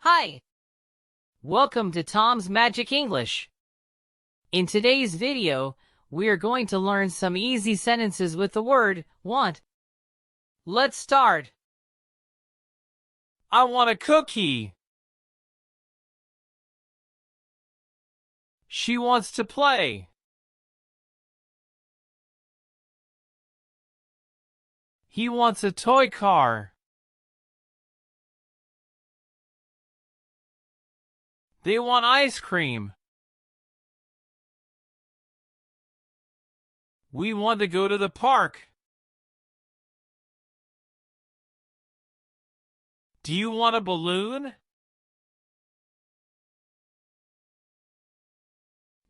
Hi! Welcome to Tom's Magic English. In today's video, we are going to learn some easy sentences with the word want. Let's start. I want a cookie. She wants to play. He wants a toy car. They want ice cream. We want to go to the park. Do you want a balloon?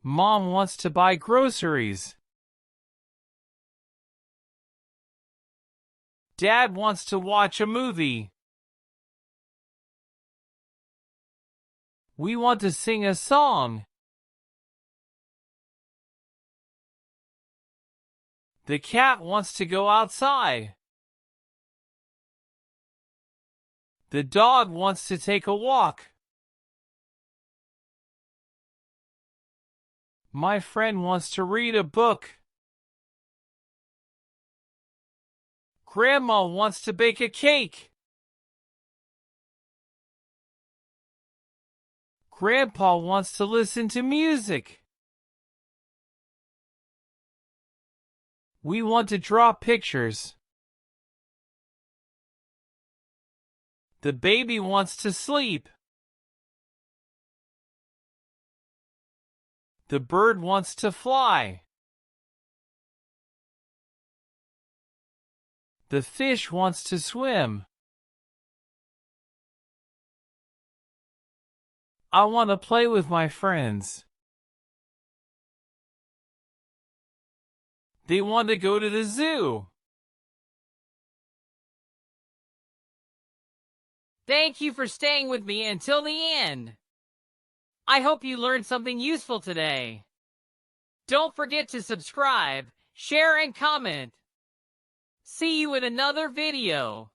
Mom wants to buy groceries. Dad wants to watch a movie. We want to sing a song. The cat wants to go outside. The dog wants to take a walk. My friend wants to read a book. Grandma wants to bake a cake. Grandpa wants to listen to music. We want to draw pictures. The baby wants to sleep. The bird wants to fly. The fish wants to swim. I want to play with my friends. They want to go to the zoo. Thank you for staying with me until the end. I hope you learned something useful today. Don't forget to subscribe, share, and comment. See you in another video.